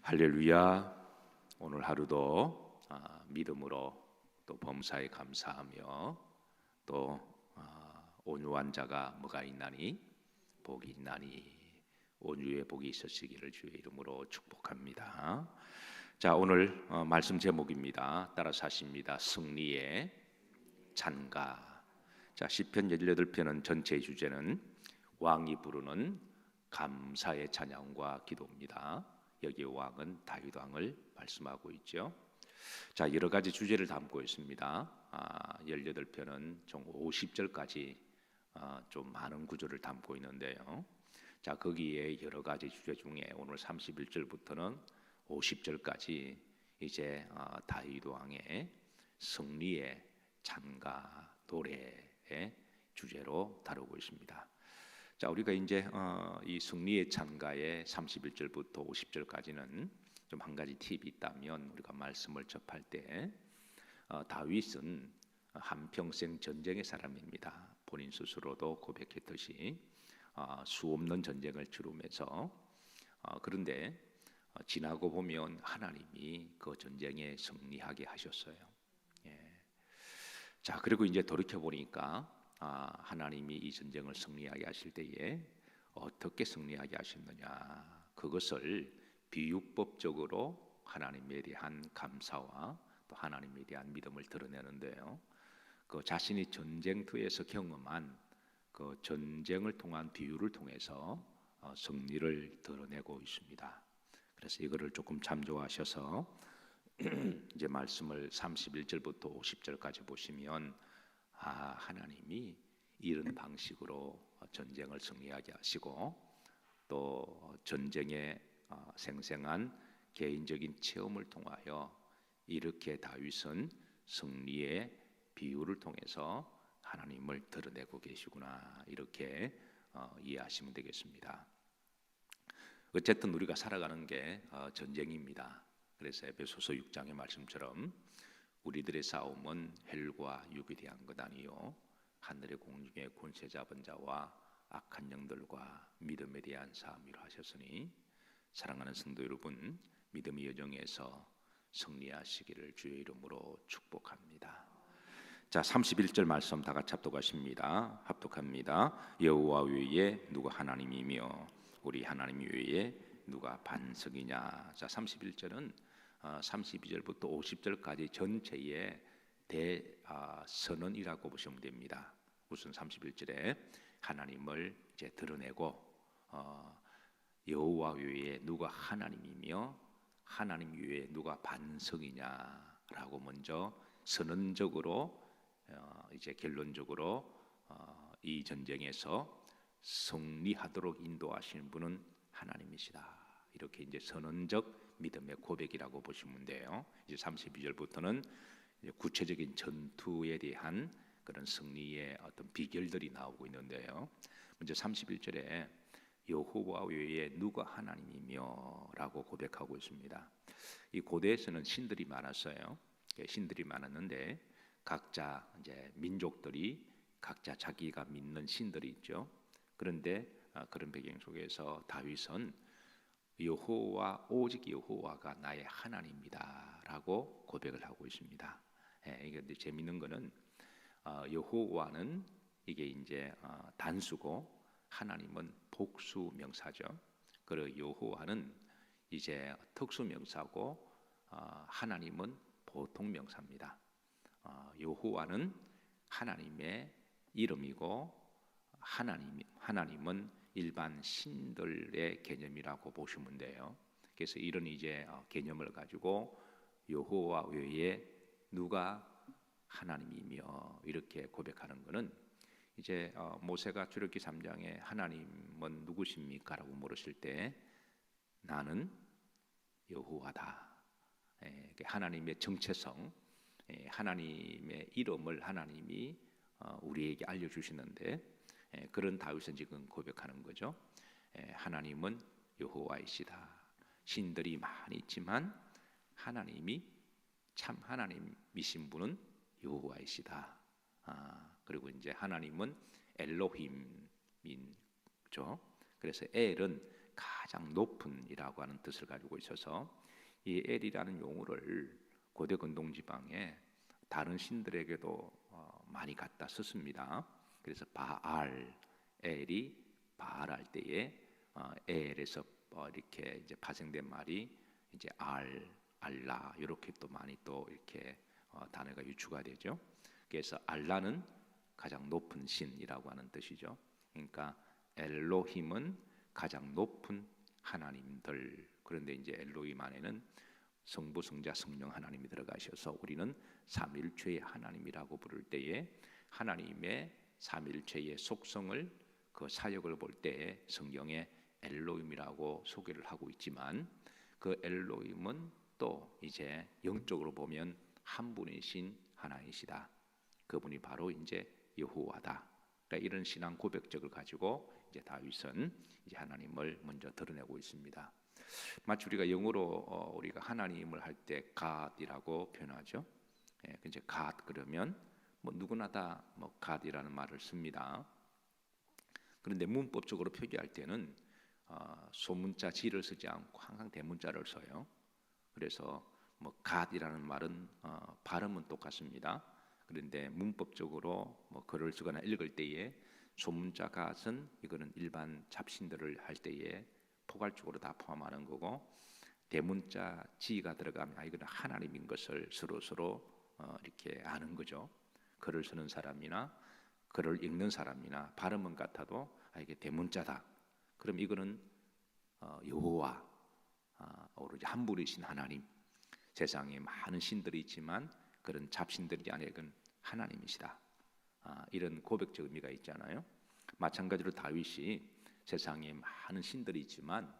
할렐루야. 오늘 하루도 믿음으로 또 범사에 감사하며 또 온유한 자가 뭐가 있나니 복이 있나니 온유의 복이 있으시기를 주의 이름으로 축복합니다. 자, 오늘 말씀 제목입니다. 따라서 하십니다. 승리의 찬가. 자, 시편 18편은 전체의 주제는 왕이 부르는 감사의 찬양과 기도입니다. 여기 왕은 다윗 왕을 말씀하고 있죠. 자, 여러 가지 주제를 담고 있습니다. 18편은 총 50절까지 좀 많은 구절을 담고 있는데요. 자, 거기에 여러 가지 주제 중에 오늘 31절부터는 50절까지 이제 다윗 왕의 승리의 찬가 노래의 주제로 다루고 있습니다. 자, 우리가 이제 이 승리의 찬가의 31절부터 50절까지는 좀 한 가지 팁이 있다면, 우리가 말씀을 접할 때 다윗은 한평생 전쟁의 사람입니다. 본인 스스로도 고백했듯이 수없는 전쟁을 치르면서 그런데 지나고 보면 하나님이 그 전쟁에 승리하게 하셨어요. 예. 자, 그리고 이제 돌이켜 보니까 하나님이 이 전쟁을 승리하게 하실 때에 어떻게 승리하게 하셨느냐, 그것을 비유법적으로 하나님에 대한 감사와 또 하나님에 대한 믿음을 드러내는데요. 그 자신이 전쟁터에서 경험한 그 전쟁을 통한 비유를 통해서 승리를 드러내고 있습니다. 그래서 이거를 조금 참조하셔서 이제 말씀을 31절부터 50절까지 보시면 하나님이 이런 방식으로 전쟁을 승리하게 하시고 또 전쟁의 생생한 개인적인 체험을 통하여 이렇게 다윗은 승리의 비유를 통해서 하나님을 드러내고 계시구나, 이렇게 이해하시면 되겠습니다. 어쨌든 우리가 살아가는 게 전쟁입니다. 그래서 에베소서 6장의 말씀처럼 우리들의 싸움은 혈과 육에 대한 것 아니요 하늘의 공중의 권세 잡은 자와 악한 영들과 믿음에 대한 싸움이라 하셨으니, 사랑하는 성도 여러분, 믿음의 여정에서 승리하시기를 주의 이름으로 축복합니다. 자, 31절 말씀 다 같이 합독하십니다. 합독합니다. 여호와 외에 누가 하나님이며 우리 하나님 외에 누가 반석이냐. 자, 31절은 32절부터 50절까지 전체의 대선언이라고 보시면 됩니다. 우선 31절에 하나님을 이제 드러내고 여호와 외에 누가 하나님이며 하나님 외에 누가 반석이냐라고 먼저 선언적으로 이제 결론적으로 이 전쟁에서 승리하도록 인도하시는 분은 하나님이시다, 이렇게 이제 선언적 믿음의 고백이라고 보시면 돼요. 이제 32절부터는 이제 구체적인 전투에 대한 그런 승리의 어떤 비결들이 나오고 있는데요. 먼저 31절에 여호와 외에 누가 하나님이며 라고 고백하고 있습니다. 이 고대에서는 신들이 많았어요. 신들이 많았는데 각자 이제 민족들이 각자 자기가 믿는 신들이 있죠. 그런데 그런 배경 속에서 다윗은 여호와, 오직 여호와가 나의 하나님이다라고 고백을 하고 있습니다. 이게 재미있는 거는 여호와는 이게 이제 단수고 하나님은 복수 명사죠. 그리고 여호와는 이제 특수 명사고 하나님은 보통 명사입니다. 여호와는 하나님의 이름이고 하나님은 일반 신들의 개념이라고 보시면 돼요. 그래서 이런 이제 개념을 가지고 여호와 외에 누가 하나님이며 이렇게 고백하는 것은 이제 모세가 출애굽기 3장에 하나님은 누구십니까? 라고 물으실 때 나는 여호와다. 하나님의 정체성, 하나님의 이름을 하나님이 우리에게 알려주시는데 그런 다윗은 지금 고백하는 거죠. 하나님은 여호와이시다. 신들이 많이 있지만 하나님이 참 하나님이신 분은 여호와이시다. 그리고 이제 하나님은 엘로힘이죠. 그래서 엘은 가장 높은이라고 하는 뜻을 가지고 있어서 이 엘이라는 용어를 고대 근동 지방에 다른 신들에게도 많이 갖다 썼습니다. 그래서 바알, 엘이 바알할 때에 엘에서 이렇게 이제 파생된 말이 이제 알라 이렇게 또 많이 또 이렇게 단어가 유추가 되죠. 그래서 알라는 가장 높은 신이라고 하는 뜻이죠. 그러니까 엘로힘은 가장 높은 하나님들. 그런데 이제 엘로힘 안에는 성부, 성자, 성령 하나님이 들어가셔서 우리는 삼일체의 하나님이라고 부를 때에 하나님의 삼일체의 속성을 그 사역을 볼 때 성경에 엘로힘이라고 소개를 하고 있지만 그 엘로힘은 또 이제 영적으로 보면 한 분이신 하나님이시다. 그분이 바로 이제 여호와다. 그러니까 이런 신앙 고백적을 가지고 이제 다윗은 이제 하나님을 먼저 드러내고 있습니다. 마치 우리가 영어로 우리가 하나님을 할 때 God이라고 표현하죠. 예, 이제 God 그러면 뭐 누구나 다 뭐 God이라는 말을 씁니다. 그런데 문법적으로 표기할 때는 소문자 지를 쓰지 않고 항상 대문자를 써요. 그래서 뭐 God이라는 말은 발음은 똑같습니다. 그런데 문법적으로 뭐 글을 쓰거나 읽을 때에 소문자 God은 이거는 일반 잡신들을 할 때에 포괄적으로 다 포함하는 거고 대문자 지가 들어가면 이거는 하나님인 것을 서로 이렇게 아는 거죠. 글을 쓰는 사람이나 글을 읽는 사람이나 발음은 같아도 이게 대문자다. 그럼 이거는 여호와 오로지 한 분이신 하나님. 세상에 많은 신들이 있지만 그런 잡신들이 아니라 이건 하나님이시다. 이런 고백적 의미가 있잖아요. 마찬가지로 다윗이 세상에 많은 신들이 있지만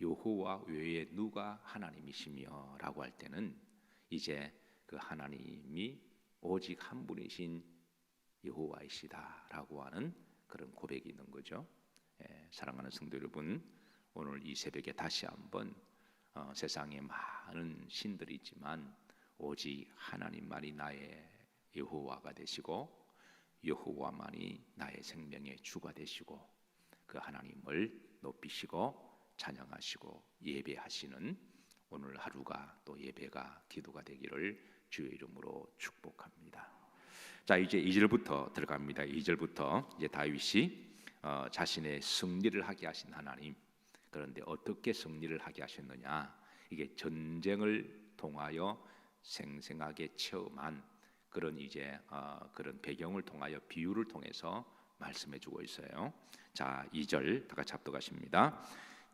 여호와 외에 누가 하나님이시며 라고 할 때는 이제 그 하나님이 오직 한 분이신 여호와이시다 라고 하는 그런 고백이 있는 거죠. 사랑하는 성도 여러분, 오늘 이 새벽에 다시 한번 세상에 많은 신들이 있지만 오직 하나님만이 나의 여호와가 되시고 여호와만이 나의 생명의 주가 되시고 그 하나님을 높이시고 찬양하시고 예배하시는 오늘 하루가 또 예배가 기도가 되기를 주의 이름으로 축복합니다. 자, 이제 2절부터 들어갑니다. 2절부터 이제 다윗이 자신의 승리를 하게 하신 하나님. 그런데 어떻게 승리를 하게 하셨느냐? 이게 전쟁을 통하여 생생하게 체험한 그런 이제 그런 배경을 통하여 비유를 통해서 말씀해주고 있어요. 자, 2절 다 같이 합독하십니다.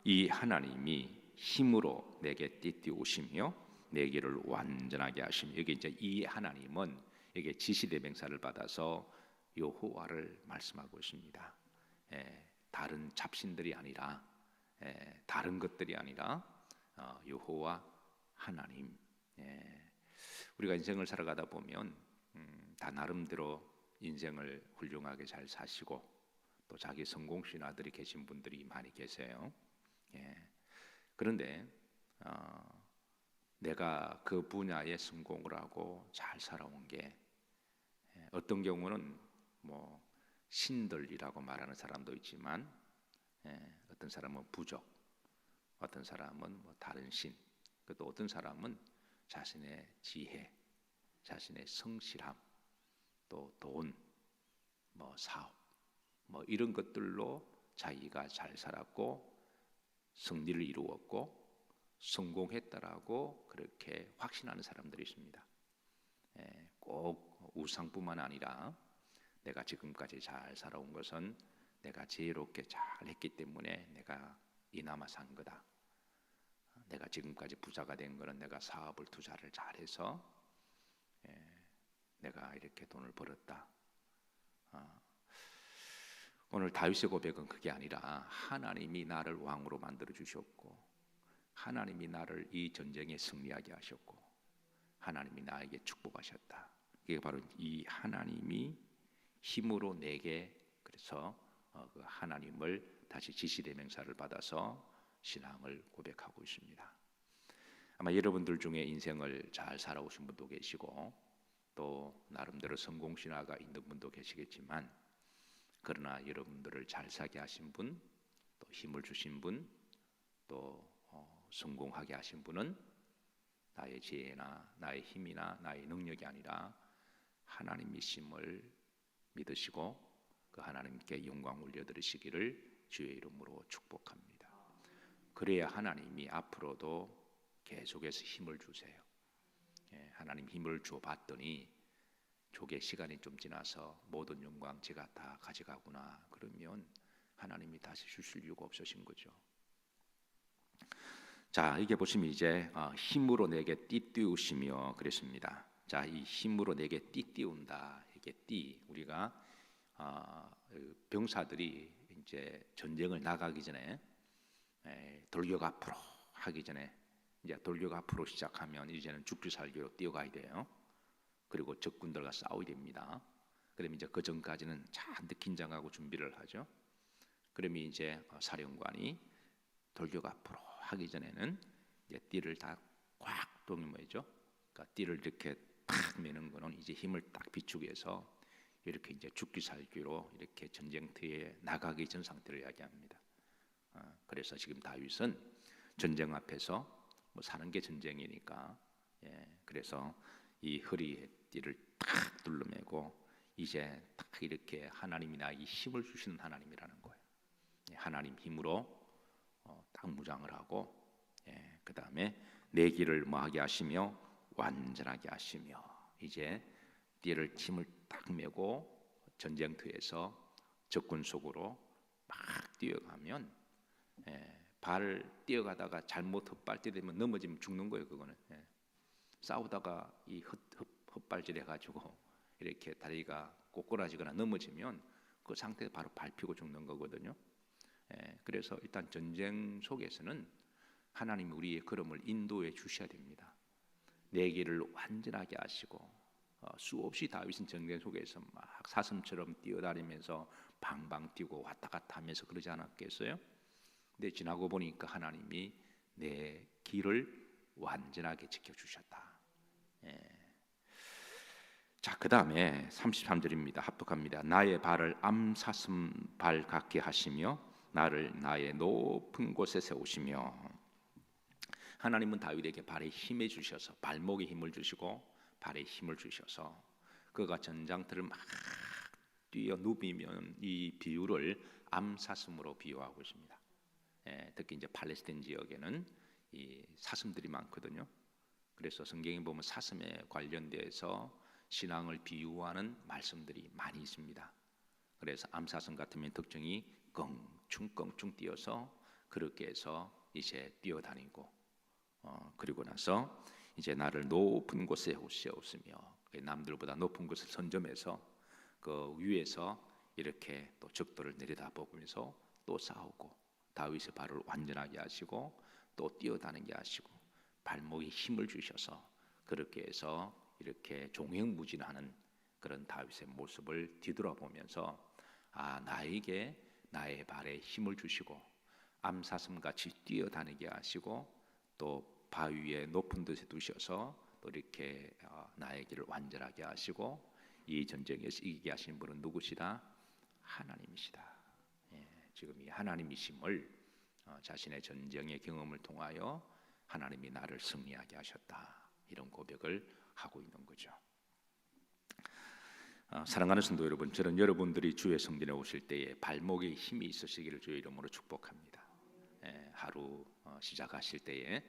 이 하나님이 힘으로 내게 띠띠오시며 내 길을 완전하게 하시며 여기 이제 이 하나님은 이게 지시대명사를 받아서 여호와를 말씀하고 있습니다. 다른 잡신들이 아니라 다른 것들이 아니라 여호와 하나님. 우리가 인생을 살아가다 보면 다 나름대로 인생을 훌륭하게 잘 사시고 또 자기 성공 신화들이 계신 분들이 많이 계세요. 그런데 내가 그 분야에 성공을 하고 잘 살아온 게 어떤 경우는 뭐 신들이라고 말하는 사람도 있지만 어떤 사람은 부족, 어떤 사람은 뭐 다른 신, 또 어떤 사람은 자신의 지혜, 자신의 성실함, 또 돈, 뭐 사업, 뭐 이런 것들로 자기가 잘 살았고 승리를 이루었고 성공했다라고 그렇게 확신하는 사람들이 있습니다. 꼭 우상뿐만 아니라 내가 지금까지 잘 살아온 것은 내가 지혜롭게 잘 했기 때문에 내가 이나마 산 거다. 내가 지금까지 부자가 된 거는 내가 사업을 투자를 잘해서 내가 이렇게 돈을 벌었다. 오늘 다윗의 고백은 그게 아니라 하나님이 나를 왕으로 만들어 주셨고 하나님이 나를 이 전쟁에 승리하게 하셨고 하나님이 나에게 축복하셨다. 이게 바로 이 하나님이 힘으로 내게 그래서 그 하나님을 다시 지시대명사를 받아서 신앙을 고백하고 있습니다. 아마 여러분들 중에 인생을 잘 살아오신 분도 계시고 또 나름대로 성공 신화가 있는 분도 계시겠지만 그러나 여러분들을 잘 살게 하신 분, 또 힘을 주신 분, 또 성공하게 하신 분은 나의 지혜나 나의 힘이나 나의 능력이 아니라 하나님이심을 믿으시고 그 하나님께 영광 올려드리시기를 주의 이름으로 축복합니다. 그래야 하나님이 앞으로도 계속해서 힘을 주세요. 하나님 힘을 줘봤더니 조개 시간이 좀 지나서 모든 영광 제가 다 가져가구나 그러면 하나님이 다시 주실 이유가 없으신 거죠. 자, 이게 보시면 이제 힘으로 내게 띠띠우시며 그랬습니다. 자, 이 힘으로 내게 띠띠운다. 이게 띠 우리가 병사들이 이제 전쟁을 나가기 전에 돌격 앞으로 하기 전에 이제 돌격 앞으로 시작하면 이제는 죽기 살기로 뛰어가야 돼요. 그리고 적군들과 싸워야 됩니다. 그러면 이제 그 전까지는 잔뜩 긴장하고 준비를 하죠. 그러면 이제 사령관이 돌격 앞으로 하기 전에는 이제 띠를 다 꽉 동이 뭐죠? 그러니까 띠를 이렇게 탁 매는 거는 이제 힘을 딱 비추기 위해서 이렇게 이제 죽기 살기로 이렇게 전쟁터에 나가기 전 상태를 이야기합니다. 그래서 지금 다윗은 전쟁 앞에서 뭐 사는 게 전쟁이니까 그래서 이 허리에 띠를 탁 둘러매고 이제 딱 이렇게 하나님이 나에게 힘을 주시는 하나님이라는 거예요. 하나님 힘으로 딱 무장을 하고 그 다음에 내 길을 뭐하게 하시며 완전하게 하시며 이제 띠를 힘을 딱 메고 전쟁터에서 적군 속으로 막 뛰어가면 발 뛰어가다가 잘못 헛발질 되면 넘어지면 죽는 거예요. 그거는 싸우다가 이 헛발질 해가지고 이렇게 다리가 꼬꾸라지거나 넘어지면 그 상태에서 바로 밟히고 죽는 거거든요. 그래서 일단 전쟁 속에서는 하나님이 우리의 걸음을 인도해 주셔야 됩니다. 내 길을 완전하게 하시고 수없이 다윗은 전쟁 속에서 막 사슴처럼 뛰어다니면서 방방 뛰고 왔다 갔다 하면서 그러지 않았겠어요? 근데 지나고 보니까 하나님이 내 길을 완전하게 지켜주셨다. 자, 그 다음에 33절입니다. 합독합니다. 나의 발을 암사슴 발 같게 하시며 나를 나의 높은 곳에 세우시며 하나님은 다윗에게 발에 힘을 주셔서 발목에 힘을 주시고 발에 힘을 주셔서 그가 전장터를 막 뛰어 누비면 이 비유를 암사슴으로 비유하고 있습니다. 특히 이제 팔레스타인 지역에는 이 사슴들이 많거든요. 그래서 성경에 보면 사슴에 관련돼서 신앙을 비유하는 말씀들이 많이 있습니다. 그래서 암사슴 같으면 특징이 껑충껑충 뛰어서 그렇게 해서 이제 뛰어다니고 그리고 나서 이제 나를 높은 곳에 세우시며 남들보다 높은 곳을 선점해서 그 위에서 이렇게 또 적들을 내려다보면서 또 싸우고 다윗의 발을 완전하게 하시고 또 뛰어다니게 하시고 발목에 힘을 주셔서 그렇게 해서 이렇게 종횡무진하는 그런 다윗의 모습을 뒤돌아보면서 나에게 나의 발에 힘을 주시고 암사슴같이 뛰어다니게 하시고 또 바위에 높은 데에 두셔서 또 이렇게 나의 길을 완전하게 하시고 이 전쟁에서 이기게 하신 분은 누구시다? 하나님이시다. 지금 이 하나님이심을 자신의 전쟁의 경험을 통하여 하나님이 나를 승리하게 하셨다. 이런 고백을 하고 있는 거죠. 사랑하는 성도 여러분, 저는 여러분들이 주의 성전에 오실 때에 발목에 힘이 있으시기를 주의 이름으로 축복합니다. 하루 시작하실 때에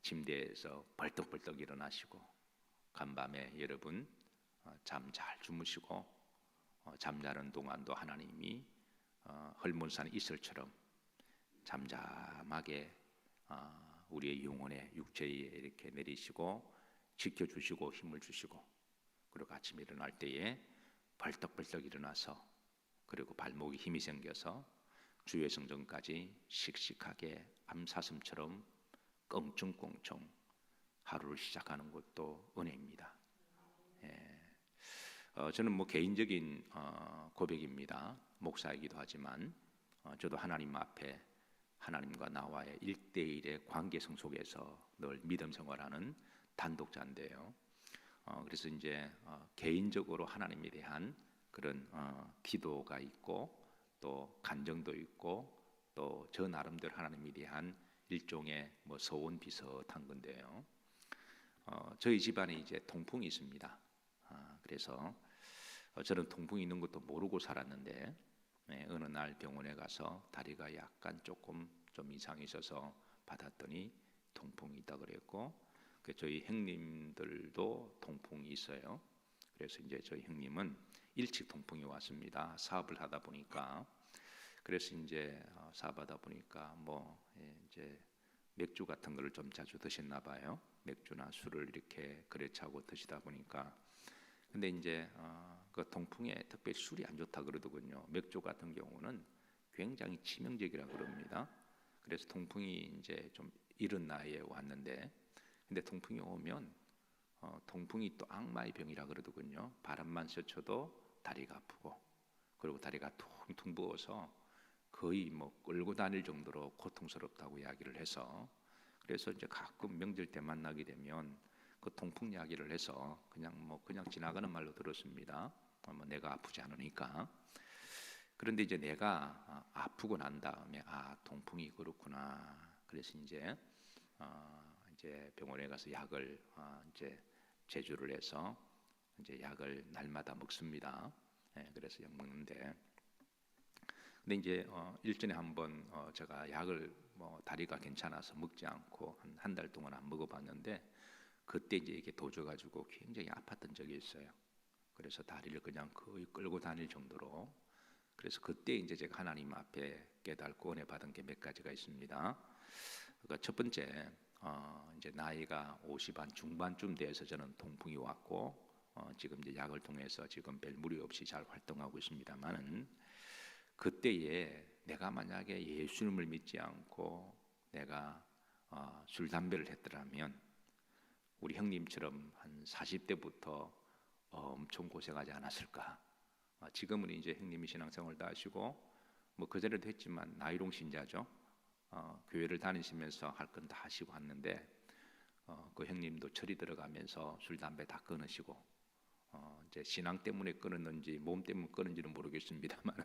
침대에서 벌떡벌떡 일어나시고 간밤에 여러분 잠 잘 주무시고 잠자는 동안도 하나님이 헐몬산 이슬처럼 잠잠하게 우리의 영혼에 육체에 이렇게 내리시고 지켜주시고 힘을 주시고 그리고 아침에 일어날 때에 벌떡벌떡 일어나서 그리고 발목에 힘이 생겨서 주의 성전까지 씩씩하게 암사슴처럼 껑충껑충 하루를 시작하는 것도 은혜입니다. 저는 뭐 개인적인 고백입니다. 목사이기도 하지만 저도 하나님 앞에 하나님과 나와의 1대1의 관계성 속에서 늘 믿음 생활하는 단독자인데요. 그래서 이제 개인적으로 하나님에 대한 그런 기도가 있고 또 간정도 있고 또 저 나름대로 하나님에 대한 일종의 뭐 서원 비슷한 건데요. 저희 집안에 이제 통풍이 있습니다. 그래서 저는 통풍이 있는 것도 모르고 살았는데 어느 날 병원에 가서 다리가 약간 조금 좀 이상이 있어서 받았더니 통풍이 있다 그랬고 저희 형님들도 통풍이 있어요. 그래서 이제 저희 형님은 일찍 통풍이 왔습니다. 사업을 하다 보니까 그래서 이제 사업하다 보니까 뭐 이제 맥주 같은 거를 좀 자주 드셨나 봐요. 맥주나 술을 이렇게 그래차고 드시다 보니까 근데 이제 그 통풍에 특별히 술이 안 좋다 그러더군요. 맥주 같은 경우는 굉장히 치명적이라 그럽니다. 그래서 통풍이 이제 좀 이른 나이에 왔는데 근데 통풍이 오면 통풍이 또 악마의 병이라 그러더군요. 바람만 스쳐도 다리가 아프고 그리고 다리가 퉁퉁 부어서 거의 뭐 끌고 다닐 정도로 고통스럽다고 이야기를 해서 그래서 이제 가끔 명절 때 만나게 되면 그 통풍 이야기를 해서 그냥 지나가는 말로 들었습니다. 뭐 내가 아프지 않으니까. 그런데 이제 내가 아프고 난 다음에 통풍이 그렇구나. 그래서 이제 병원에 가서 약을 이제 제조를 해서 이제 약을 날마다 먹습니다. 그래서 약 먹는데 근데 이제 일전에 한번 제가 약을 뭐 다리가 괜찮아서 먹지 않고 한 달 동안 안 먹어봤는데 그때 이제 이게 도져가지고 굉장히 아팠던 적이 있어요. 그래서 다리를 그냥 거의 끌고 다닐 정도로 그래서 그때 이제 제가 하나님 앞에 깨닫고 은혜 받은 게 몇 가지가 있습니다. 그러니까 첫 번째 이제 나이가 50 한 중반쯤 돼서 저는 통풍이 왔고 지금 이제 약을 통해서 지금 별 무리 없이 잘 활동하고 있습니다만은 그때에 내가 만약에 예수님을 믿지 않고 내가 술 담배를 했더라면 우리 형님처럼 한 40대부터 엄청 고생하지 않았을까. 지금은 이제 형님이 신앙생활 다 하시고 뭐 그전에도 했지만 나이롱 신자죠. 교회를 다니시면서 할 건 다 하시고 왔는데 그 형님도 철이 들어가면서 술 담배 다 끊으시고 이제 신앙 때문에 끊었는지 몸 때문에 끊은지는 모르겠습니다만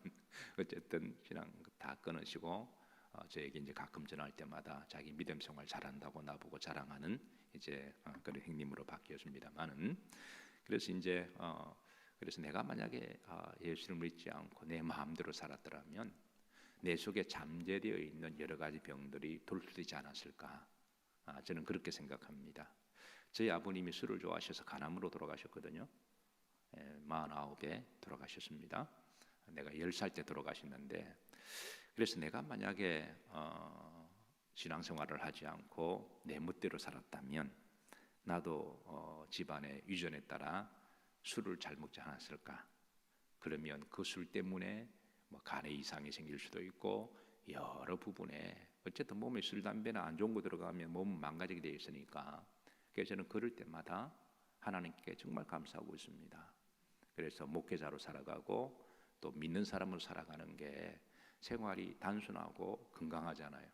어쨌든 신앙 다 끊으시고 저에게 이제 가끔 전화할 때마다 자기 믿음 생활 잘한다고 나보고 자랑하는 이제 그런 형님으로 바뀌었습니다만은 그래서 이제 그래서 내가 만약에 예수를 믿지 않고 내 마음대로 살았더라면 내 속에 잠재되어 있는 여러 가지 병들이 돌출되지 않았을까. 저는 그렇게 생각합니다. 저희 아버님이 술을 좋아하셔서 간암으로 돌아가셨거든요. 49에 돌아가셨습니다. 내가 10살 때 돌아가셨는데 그래서 내가 만약에 신앙생활을 하지 않고 내 멋대로 살았다면 나도 집안의 유전에 따라 술을 잘 먹지 않았을까. 그러면 그 술 때문에 뭐 간에 이상이 생길 수도 있고 여러 부분에 어쨌든 몸에 술 담배나 안 좋은 거 들어가면 몸은 망가지게 되어 있으니까 그래서 저는 그럴 때마다 하나님께 정말 감사하고 있습니다. 그래서 목회자로 살아가고 또 믿는 사람으로 살아가는 게 생활이 단순하고 건강하잖아요.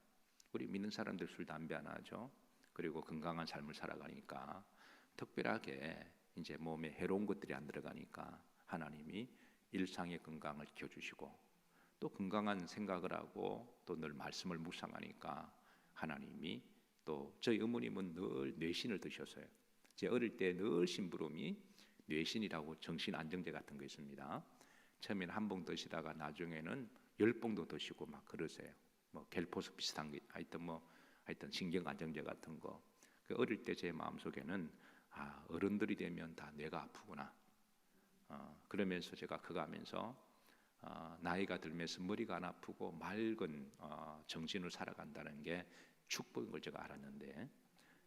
우리 믿는 사람들 술 담배 안 하죠. 그리고 건강한 삶을 살아가니까 특별하게 이제 몸에 해로운 것들이 안 들어가니까 하나님이 일상의 건강을 지켜주시고 또 건강한 생각을 하고 또 늘 말씀을 묵상하니까 하나님이 또 저희 어머님은 늘 뇌신을 드셨어요. 제 어릴 때 늘 심부름이 뇌신이라고 정신 안정제 같은 거 있습니다. 처음에는 한 봉 드시다가 나중에는 10봉도 드시고 막 그러세요. 뭐 갤포스 비슷한 게 하여튼 신경 안정제 같은 거. 그 어릴 때 제 마음속에는 어른들이 되면 다 뇌가 아프구나. 그러면서 제가 커가면서 나이가 들면서 머리가 안 아프고 맑은 정신을 살아간다는 게 축복인 걸 제가 알았는데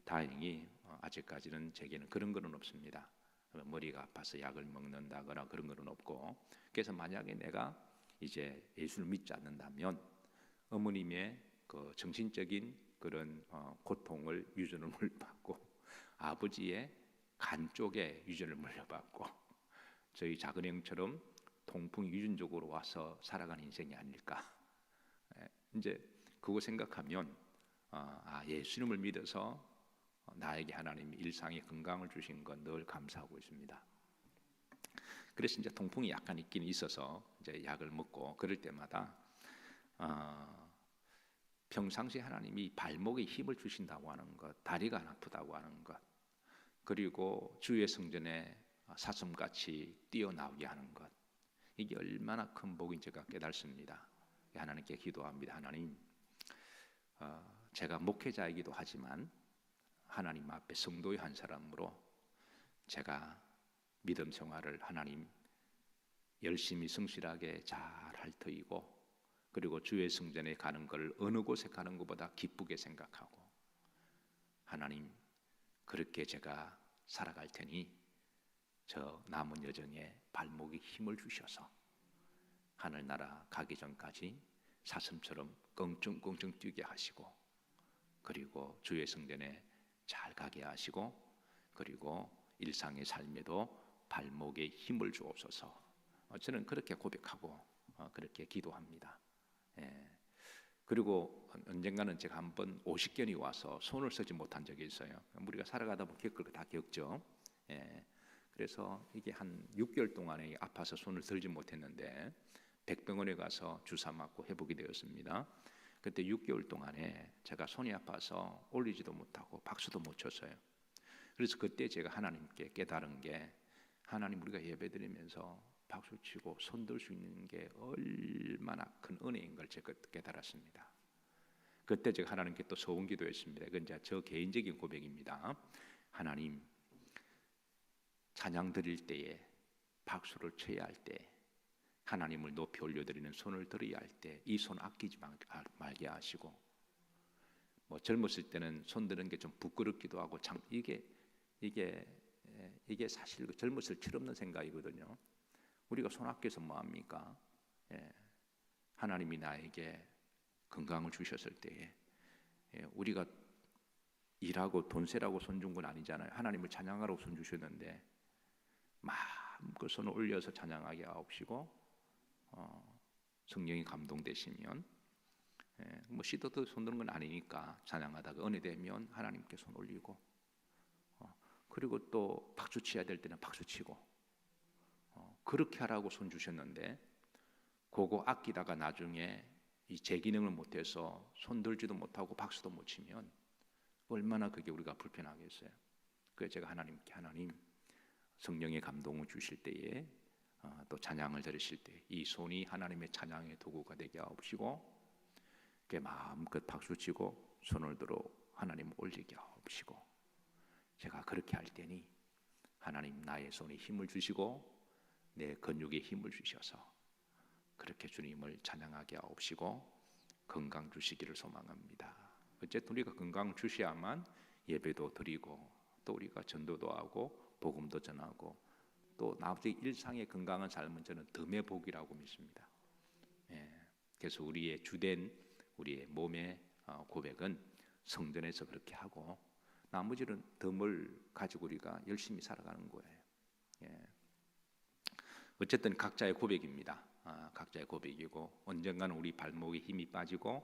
다행히 아직까지는 제게는 그런 거는 없습니다. 머리가 아파서 약을 먹는다거나 그런 거는 없고 그래서 만약에 내가 이제 예수를 믿지 않는다면 어머님의 그 정신적인 그런 고통을 유전을 물려받고 아버지의 간 쪽에 유전을 물려받고 저희 작은 형처럼 통풍이 유전적으로 와서 살아가는 인생이 아닐까. 이제 그거 생각하면 예수님을 믿어서 나에게 하나님이 일상의 건강을 주신 건 늘 감사하고 있습니다. 그래서 이제 통풍이 약간 있긴 있어서 이제 약을 먹고 그럴 때마다 평상시 하나님이 발목에 힘을 주신다고 하는 것, 다리가 안 아프다고 하는 것, 그리고 주의 성전에 사슴같이 뛰어나오게 하는 것, 이게 얼마나 큰 복인 제가 깨닫습니다. 하나님께 기도합니다. 하나님, 제가 목회자이기도 하지만 하나님 앞에 성도의 한 사람으로 제가 믿음 생활을 하나님 열심히 성실하게 잘 할 터이고, 그리고 주의 성전에 가는 걸 어느 곳에 가는 것보다 기쁘게 생각하고, 하나님 그렇게 제가 살아갈 테니 저 남은 여정에 발목에 힘을 주셔서 하늘나라 가기 전까지 사슴처럼 껑충껑충 뛰게 하시고, 그리고 주의 성전에 잘 가게 하시고, 그리고 일상의 삶에도 발목에 힘을 주옵소서. 저는 그렇게 고백하고 그렇게 기도합니다. 그리고 언젠가는 제가 한번 50견이 와서 손을 쓰지 못한 적이 있어요. 우리가 살아가다 보면 겪을 거 다 겪죠. 그래서 이게 한 6개월 동안에 아파서 손을 들지 못했는데 백병원에 가서 주사 맞고 회복이 되었습니다. 그때 6개월 동안에 제가 손이 아파서 올리지도 못하고 박수도 못 쳤어요. 그래서 그때 제가 하나님께 깨달은 게, 하나님 우리가 예배드리면서 박수치고 손들 수 있는 게 얼마나 큰 은혜인 걸 제가 깨달았습니다. 그때 제가 하나님께 또 소원 기도했습니다. 이건 이제 저 개인적인 고백입니다. 하나님, 찬양 드릴 때에, 박수를 쳐야 할 때, 하나님을 높이 올려드리는 손을 들어야 할 때 이 손 아끼지 말게 하시고, 뭐 젊었을 때는 손 드는 게 좀 부끄럽기도 하고, 참 이게 사실 젊었을 철없는 생각이거든요. 우리가 손 아껴서 뭐 합니까? 하나님이 나에게 건강을 주셨을 때에 우리가 일하고 돈 세라고 손 준 건 아니잖아요. 하나님을 찬양하라고 손 주셨는데 마음껏 손을 올려서 찬양하게 하옵시고, 성령이 감동되시면 뭐 시도도 손 드는 건 아니니까 찬양하다가 은혜 되면 하나님께 손 올리고, 그리고 또 박수 치야 될 때는 박수 치고, 그렇게 하라고 손 주셨는데 그거 아끼다가 나중에 이 제 기능을 못해서 손 들지도 못하고 박수도 못 치면 얼마나 그게 우리가 불편하겠어요. 그래서 제가 하나님께, 하나님 성령의 감동을 주실 때에 또 찬양을 드리실 때 이 손이 하나님의 찬양의 도구가 되게 하옵시고, 마음껏 박수치고 손을 들어 하나님 올리게 하옵시고, 제가 그렇게 할 때니 하나님 나의 손에 힘을 주시고 내 근육에 힘을 주셔서 그렇게 주님을 찬양하게 하옵시고 건강 주시기를 소망합니다. 어쨌든 우리가 건강 주셔야만 예배도 드리고 또 우리가 전도도 하고 복음도 전하고 또 나머지 일상의 건강한 삶은 저는 덤의 복이라고 믿습니다. 그래서 우리의 주된 우리의 몸의 고백은 성전에서 그렇게 하고 나머지는 덤을 가지고 우리가 열심히 살아가는 거예요. 어쨌든 각자의 고백입니다. 각자의 고백이고, 언젠가는 우리 발목에 힘이 빠지고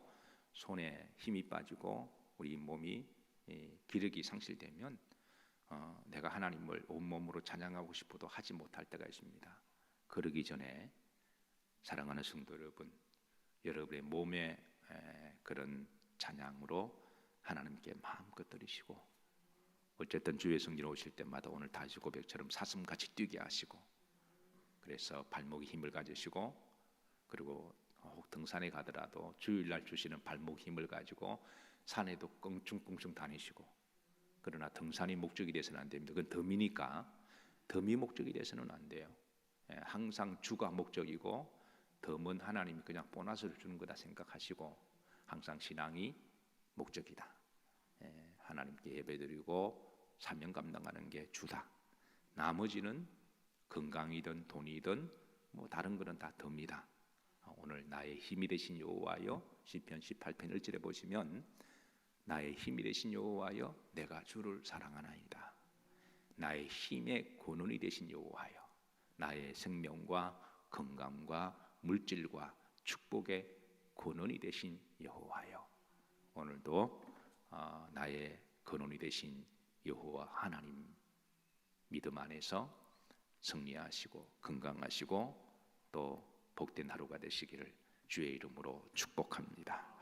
손에 힘이 빠지고 우리 몸이 기력이 상실되면 내가 하나님을 온몸으로 찬양하고 싶어도 하지 못할 때가 있습니다. 그러기 전에 사랑하는 성도 여러분, 여러분의 몸의 그런 찬양으로 하나님께 마음껏 드리시고, 어쨌든 주의 성전에 오실 때마다 오늘 다시 고백처럼 사슴같이 뛰게 하시고, 그래서 발목에 힘을 가지시고, 그리고 혹 등산에 가더라도 주일날 주시는 발목 힘을 가지고 산에도 껑충껑충 다니시고, 그러나 등산이 목적이 돼서는 안 됩니다. 그건 덤이니까 덤이 목적이 돼서는 안 돼요. 항상 주가 목적이고 덤은 하나님이 그냥 보너스를 주는 거다 생각하시고 항상 신앙이 목적이다. 하나님께 예배드리고 사명 감당하는 게 주다. 나머지는 건강이든 돈이든 뭐 다른 거는 다 덤이다. 오늘 나의 힘이 되신 여호와여, 시편 18편 1절에 보시면 나의 힘이 되신 여호와여 내가 주를 사랑하나이다. 나의 힘의 근원이 되신 여호와여, 나의 생명과 건강과 물질과 축복의 근원이 되신 여호와여, 오늘도 나의 근원이 되신 여호와 하나님 믿음 안에서 승리하시고 건강하시고 또 복된 하루가 되시기를 주의 이름으로 축복합니다.